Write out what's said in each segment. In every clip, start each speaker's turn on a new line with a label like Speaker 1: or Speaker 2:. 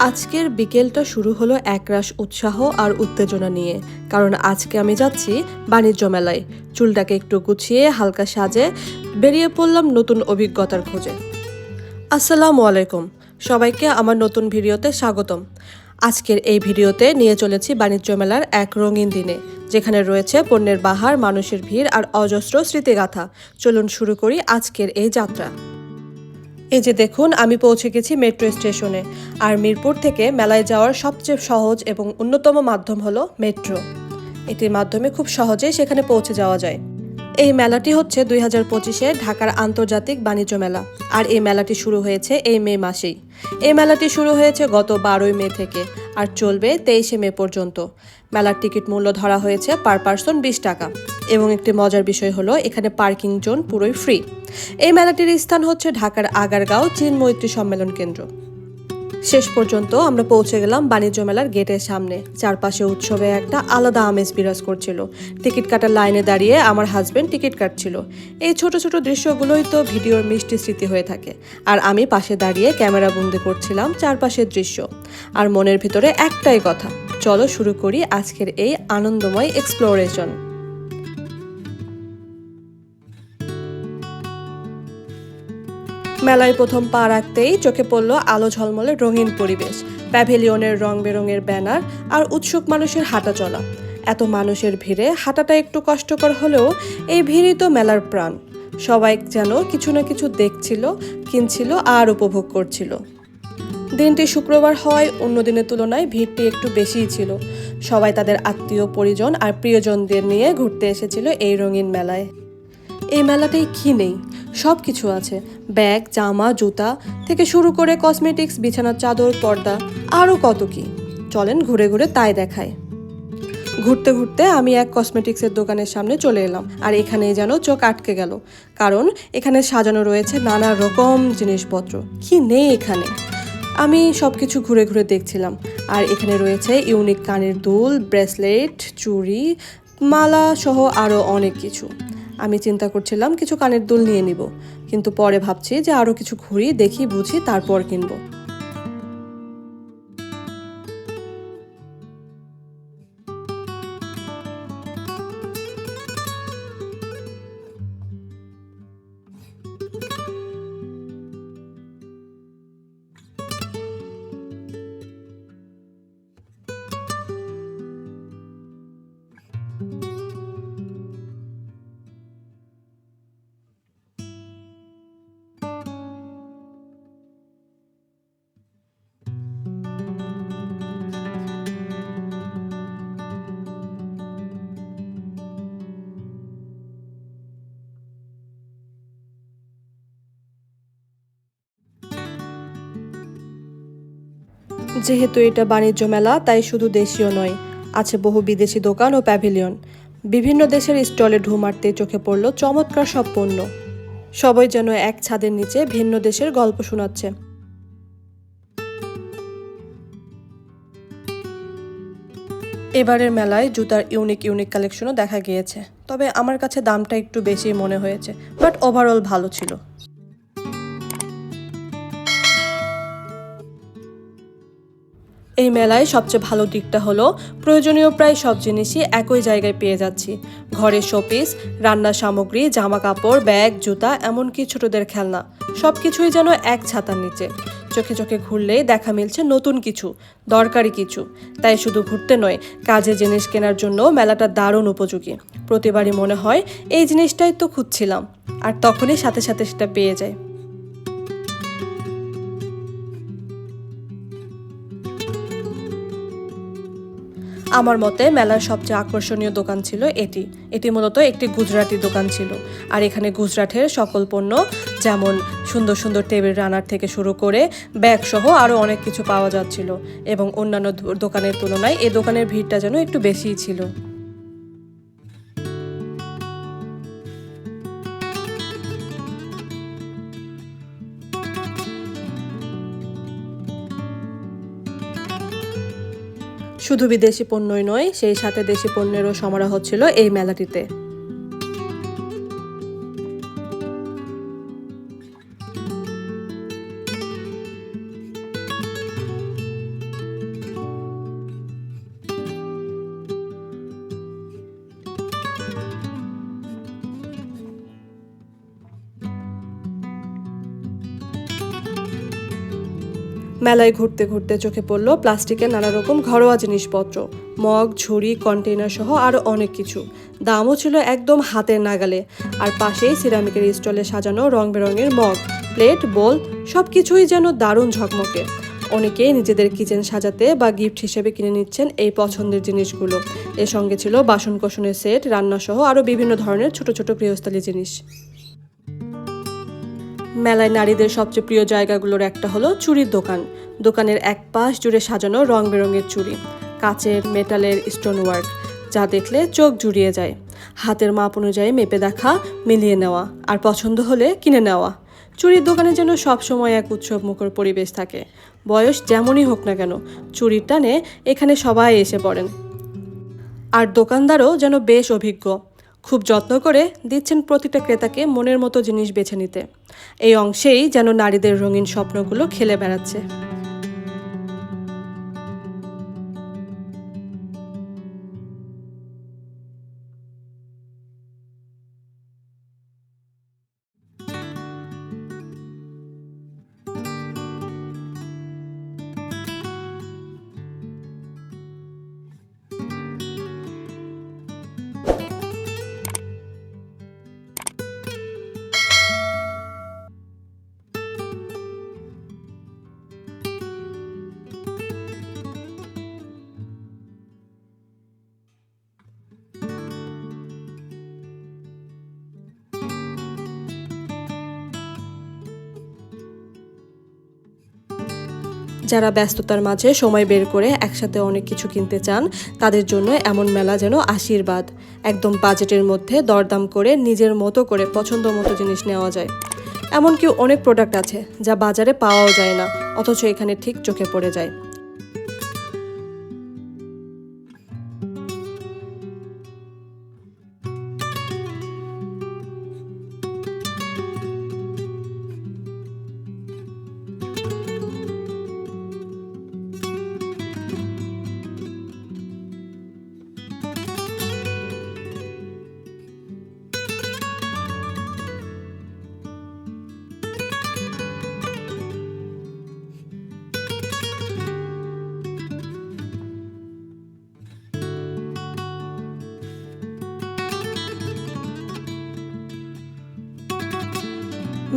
Speaker 1: আজকের বিকেলটা শুরু হলো একরাশ উৎসাহ আর উত্তেজনা নিয়ে। কারণ আজকে আমি যাচ্ছি বাণিজ্য মেলায়। চুলটাকে একটু গুছিয়ে হালকা সাজে বেরিয়ে পড়লাম নতুন অভিজ্ঞতার খোঁজে। আসসালামু আলাইকুম, সবাইকে আমার নতুন ভিডিওতে স্বাগতম। আজকের এই ভিডিওতে নিয়ে চলেছি বাণিজ্য মেলার এক রঙিন দিনে, যেখানে রয়েছে পণ্যের বাহার, মানুষের ভিড় আর অজস্র স্মৃতিগাথা। চলুন শুরু করি আজকের এই যাত্রা। এই যে দেখুন, আমি পৌঁছে গেছি মেট্রো স্টেশনে। আর মিরপুর থেকে মেলায় যাওয়ার সবচেয়ে সহজ এবং অন্যতম মাধ্যম হলো মেট্রো। এটির মাধ্যমে খুব সহজেই সেখানে পৌঁছে যাওয়া যায়। এই মেলাটি হচ্ছে 2025-এর ঢাকার আন্তর্জাতিক বাণিজ্য মেলা। আর এই মেলাটি শুরু হয়েছে এই মে মাসেই। এই মেলাটি শুরু হয়েছে গত 12 মে থেকে আর চলবে 23 মে পর্যন্ত। মেলার টিকিট মূল্য ধরা হয়েছে পার পার্সন 20 টাকা। এবং একটি মজার বিষয় হলো, এখানে পার্কিং জোন পুরোই ফ্রি। এই মেলাটির স্থান হচ্ছে ঢাকার আগারগাঁও চীন মৈত্রী সম্মেলন কেন্দ্র। শেষ পর্যন্ত আমরা পৌঁছে গেলাম বাণিজ্য মেলার গেটের সামনে। চারপাশে উৎসবে একটা আলাদা আমেজ বিরাজ করছিল। টিকিট কাটার লাইনে দাঁড়িয়ে আমার হাজবেন্ড টিকিট কাটছিল। এই ছোট ছোট দৃশ্যগুলোই তো ভিডিওর মিষ্টি স্মৃতি হয়ে থাকে। আর আমি পাশে দাঁড়িয়ে ক্যামেরা বন্দি করছিলাম চারপাশের দৃশ্য। আর মনের ভিতরে একটাই কথা, চলো শুরু করি আজকের এই আনন্দময় এক্সপ্লোরেশন। মেলায় প্রথম পা রাখতেই চোখে পড়ল আলো ঝলমলে রঙিন পরিবেশ, প্যাভিলিয়নের রং বেরঙের ব্যানার আর উৎসুক মানুষের হাঁটা চলা। এত মানুষের ভিড়ে হাঁটাটা একটু কষ্টকর হলেও এই ভিড়ই তো মেলার প্রাণ। সবাই যেন কিছু না কিছু দেখছিল, কিনছিল আর উপভোগ করছিল। দিনটি শুক্রবার হওয়ায় অন্য দিনের তুলনায় ভিড়টি একটু বেশিই ছিল। সবাই তাদের আত্মীয় পরিজন আর প্রিয়জনদের নিয়ে ঘুরতে এসেছিল এই রঙিন মেলায়। এই মেলাটাই কি নেই, সব কিছু আছে। ব্যাগ, জামা, জুতা থেকে শুরু করে কসমেটিক্স, বিছানার চাদর, পর্দা, আরও কত কি। চলেন ঘুরে ঘুরে তাই দেখায়। ঘুরতে ঘুরতে আমি এক কসমেটিক্সের দোকানের সামনে চলে এলাম। আর এখানেই যেন চোখ আটকে গেল, কারণ এখানে সাজানো রয়েছে নানা রকম জিনিসপত্র। কি নেই এখানে! আমি সব কিছু ঘুরে ঘুরে দেখছিলাম। আর এখানে রয়েছে ইউনিক কানের দুল, ব্রেসলেট, চুড়ি, মালা সহ আরও অনেক কিছু। আমি চিন্তা করছিলাম কিছু কানের দুল নিয়ে নিব, কিন্তু পরে ভাবছি যে আরও কিছু ঘুরি, দেখি, বুঝি, তারপর কিনবো। যেহেতু এটা বাণিজ্য মেলা, তাই শুধু দেশীয় নয়, আছে বহু বিদেশি দোকান ও প্যাভিলিয়ন। বিভিন্ন দেশের স্টলে ঢু মারতে চোখে পড়ল চমৎকার সব পণ্য। সবাই যেন এক ছাদের নিচে ভিন্ন দেশের গল্প শোনাচ্ছে। এবারের মেলায় জুতার ইউনিক ইউনিক কালেকশনও দেখা গিয়েছে, তবে আমার কাছে দামটা একটু বেশি মনে হয়েছে, বাট ওভারঅল ভালো ছিল। এই মেলায় সবচেয়ে ভালো দিকটা হলো প্রয়োজনীয় প্রায় সব জিনিসই একই জায়গায় পেয়ে যাচ্ছি। ঘরের শোপিস, রান্নার সামগ্রী, জামা কাপড়, ব্যাগ, জুতা, এমনকি ছোটদের খেলনা, সব কিছুই যেন এক ছাতার নিচে। চোখে চোখে ঘুরলেই দেখা মিলছে নতুন কিছু, দরকারি কিছু। তাই শুধু ঘুরতে নয়, কাজে জিনিস কেনার জন্য মেলাটা দারুণ উপযোগী। প্রতিবারই মনে হয় এই জিনিসটাই তো খুঁজছিলাম, আর তখনই সাথে সাথে সেটা পেয়ে যায়। আমার মতে মেলার সবচেয়ে আকর্ষণীয় দোকান ছিল এটি। এটি মূলত একটি গুজরাটি দোকান ছিল। আর এখানে গুজরাটের সকল পণ্য, যেমন সুন্দর সুন্দর টেবিল রানার থেকে শুরু করে ব্যাগ সহ আরও অনেক কিছু পাওয়া যাচ্ছিল। এবং অন্যান্য দোকানের তুলনায় এই দোকানের ভিড়টা যেন একটু বেশিই ছিল। শুধু বিদেশি পণ্যই নয়, সেই সাথে দেশি পণ্যেরও সমারোহ ছিল এই মেলাটিতে। মেলায় ঘুরতে ঘুরতে চোখে পড়লো প্লাস্টিকের নানা রকম ঘরোয়া জিনিসপত্র, মগ, ঝুড়ি, কন্টেইনার সহ আরও অনেক কিছু। দামও ছিল একদম হাতের নাগালে। আর পাশেই সিরামিকের স্টলে সাজানো রং বেরঙের মগ, প্লেট, বোল, সব কিছুই যেন দারুণ ঝকমকে। অনেকেই নিজেদের কিচেন সাজাতে বা গিফট হিসেবে কিনে নিচ্ছেন এই পছন্দের জিনিসগুলো। এর সঙ্গে ছিল বাসন কোসনের সেট, রান্নাসহ আরও বিভিন্ন ধরনের ছোট ছোট গৃহস্থালী জিনিস। মেলায় নারীদের সবচেয়ে প্রিয় জায়গাগুলোর একটা হলো চুড়ির দোকান। দোকানের এক পাশ জুড়ে সাজানো রং বেরঙের চুড়ি, কাচের, মেটালের, স্টোন ওয়ার্ক, যা দেখলে চোখ জুড়িয়ে যায়। হাতের মাপ অনুযায়ী মেপে দেখা, মিলিয়ে নেওয়া আর পছন্দ হলে কিনে নেওয়া। চুড়ির দোকানে যেন সবসময় এক উৎসব মুখর পরিবেশ থাকে। বয়স যেমনই হোক না কেন, চুড়ির টানে এখানে সবাই এসে পড়েন। আর দোকানদারও যেন বেশ অভিজ্ঞ, খুব যত্ন করে দিচ্ছেন প্রতিটা ক্রেতাকে মনের মতো জিনিস বেছে নিতে। এই অংশেই যেন নারীদের রঙিন স্বপ্নগুলো খেলে বেড়াচ্ছে। যারা ব্যস্ততার মাঝে সময় বের করে একসাথে অনেক কিছু কিনতে চান, তাদের জন্য এমন মেলা যেন আশীর্বাদ। একদম বাজেটের মধ্যে দরদাম করে নিজের মতো করে পছন্দ মতো জিনিস নেওয়া যায়। এমনকি অনেক প্রোডাক্ট আছে যা বাজারে পাওয়াও যায় না, অথচ এখানে ঠিক চোখে পড়ে যায়।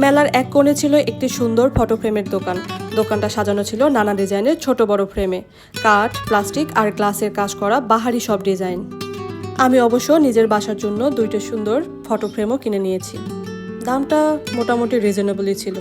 Speaker 1: মেলার এক কোণে ছিল একটি সুন্দর ফটো ফ্রেমের দোকান। দোকানটা সাজানো ছিল নানা ডিজাইনের ছোট বড় ফ্রেমে, কাঠ, প্লাস্টিক আর গ্লাসের কাজ করা বাহারি সব ডিজাইন। আমি অবশ্য নিজের বাসার জন্য 2টা সুন্দর ফটো ফ্রেমও কিনে নিয়েছি। দামটা মোটামুটি রিজনেবলই ছিল।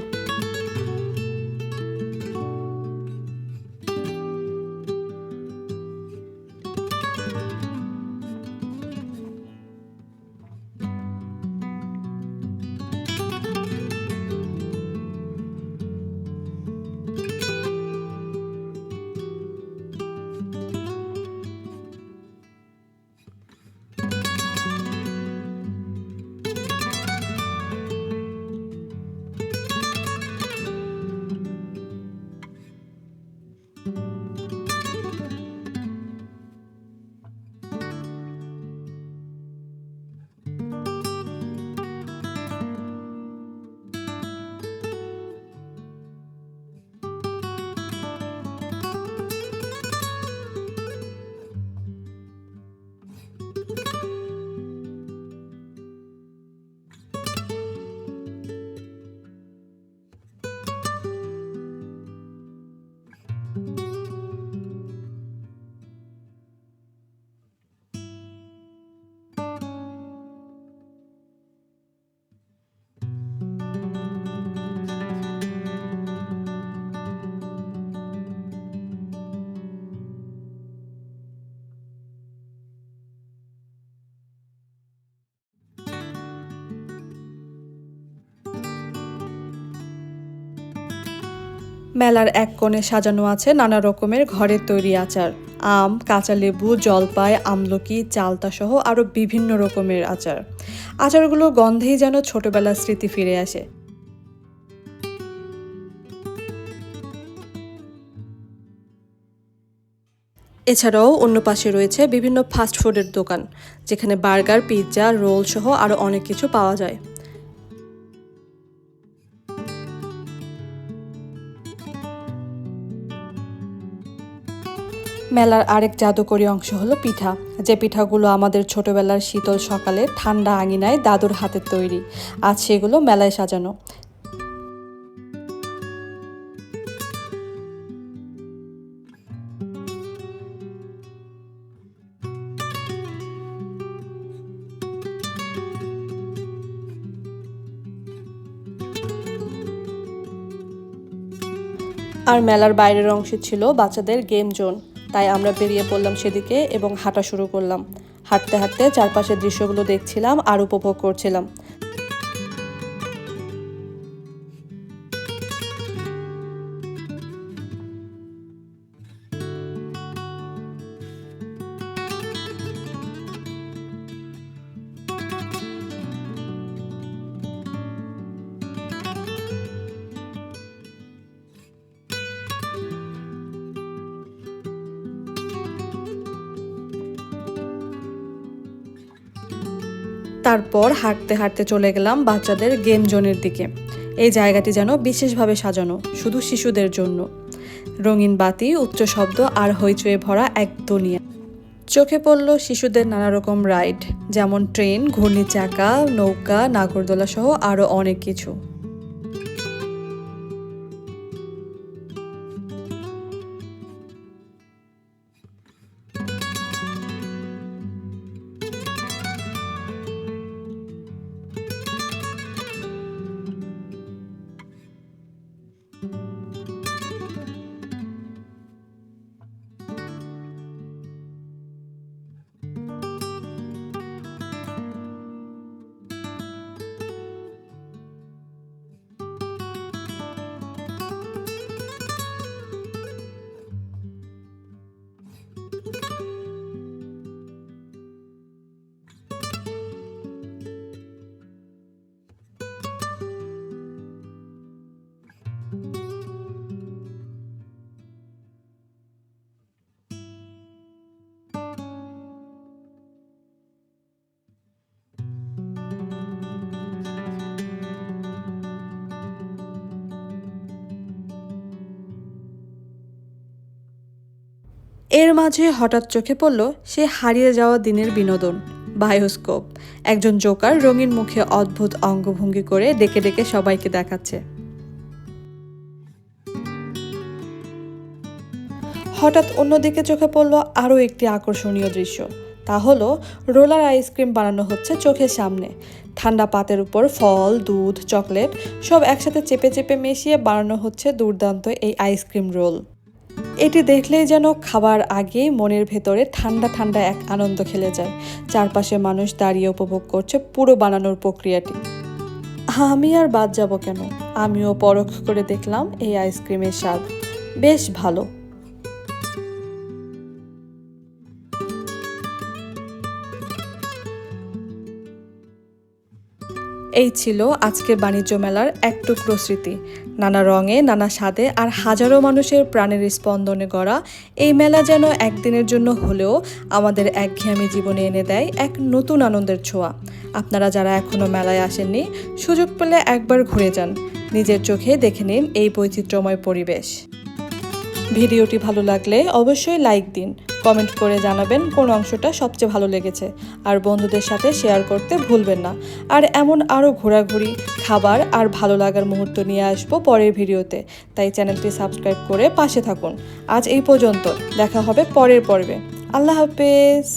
Speaker 1: মেলার এক কোণে সাজানো আছে নানা রকমের ঘরের তৈরি আচার, আম, কাঁচা লেবু, জলপাই, আমলকি, চালতা সহ আরও বিভিন্ন রকমের আচার। আচারগুলোর গন্ধেই যেন ছোটবেলার স্মৃতি ফিরে আসে। এছাড়াও অন্য পাশে রয়েছে বিভিন্ন ফাস্টফুডের দোকান, যেখানে বার্গার, পিৎজা, রোল সহ আরও অনেক কিছু পাওয়া যায়। মেলার আরেক জাদুকরী অংশ হলো পিঠা, যে পিঠাগুলো আমাদের ছোটবেলার শীতল সকালে ঠান্ডা আঙিনায় দাদুর হাতের তৈরি। আজ সেগুলো মেলায় সাজানো। আর মেলার বাইরের অংশে ছিল বাচ্চাদের গেম জোন, তাই আমরা বেরিয়ে পড়লাম সেদিকে এবং হাঁটা শুরু করলাম। হাঁটতে হাঁটতে চারপাশের দৃশ্যগুলো দেখছিলাম আর উপভোগ করছিলাম। তারপর হাঁটতে হাঁটতে চলে গেলাম বাচ্চাদের গেম জোনের দিকে। এই জায়গাটি যেন বিশেষভাবে সাজানো, শুধু শিশুদের জন্য। রঙিন বাতি, উচ্চ শব্দ আর হইচয়ে ভরা এক দুনিয়া। চোখে পড়ল শিশুদের নানা রকম রাইড, যেমন ট্রেন, ঘূর্ণি চাকা, নৌকা, নাগরদোলা সহ আরও অনেক কিছু। এর মাঝে হঠাৎ চোখে পড়ল সে হারিয়ে যাওয়া দিনের বিনোদন, বায়োস্কোপ। একজন জোকার রঙিন মুখে অদ্ভুত অঙ্গভঙ্গি করে ডেকে ডেকে সবাইকে দেখাচ্ছে। হঠাৎ অন্যদিকে চোখে পড়ল আরও একটি আকর্ষণীয় দৃশ্য। তা হলো রোলার আইসক্রিম বানানো হচ্ছে চোখের সামনে। ঠান্ডা পাতের উপর ফল, দুধ, চকলেট সব একসাথে চেপে চেপে মিশিয়ে বানানো হচ্ছে দুর্দান্ত এই আইসক্রিম রোল। এটি দেখলেই যেন খাবার আগেই মনের ভেতরে ঠান্ডা ঠান্ডা এক আনন্দ খেলে যায়। চারপাশে মানুষ দাঁড়িয়ে উপভোগ করছে পুরো বানানোর প্রক্রিয়াটি। আমি আর বাদ যাব কেন, আমিও পরখ করে দেখলাম এই আইসক্রিমের স্বাদ বেশ ভালো। এই ছিল আজকের বাণিজ্য মেলার এক টুকরো স্মৃতি। নানা রঙে, নানা স্বাদে আর হাজারো মানুষের প্রাণের স্পন্দনে গড়া এই মেলা যেন একদিনের জন্য হলেও আমাদের একঘেয়েমি জীবনে এনে দেয় এক নতুন আনন্দের ছোঁয়া। আপনারা যারা এখনও মেলায় আসেননি, সুযোগ পেলে একবার ঘুরে যান, নিজের চোখে দেখে নিন এই বৈচিত্র্যময় পরিবেশ। ভিডিওটি ভালো লাগলে অবশ্যই লাইক দিন, কমেন্ট করে জানাবেন কোন অংশটা সবচেয়ে ভালো লেগেছে, আর বন্ধুদের সাথে শেয়ার করতে ভুলবেন না। আর এমন আরও ঘোরাঘুরি, খাবার আর ভালো লাগার মুহূর্ত নিয়ে আসবো পরের ভিডিওতে, তাই চ্যানেলটি সাবস্ক্রাইব করে পাশে থাকুন। আজ এই পর্যন্ত, দেখা হবে পরের পর্বে। আল্লাহ হাফেজ।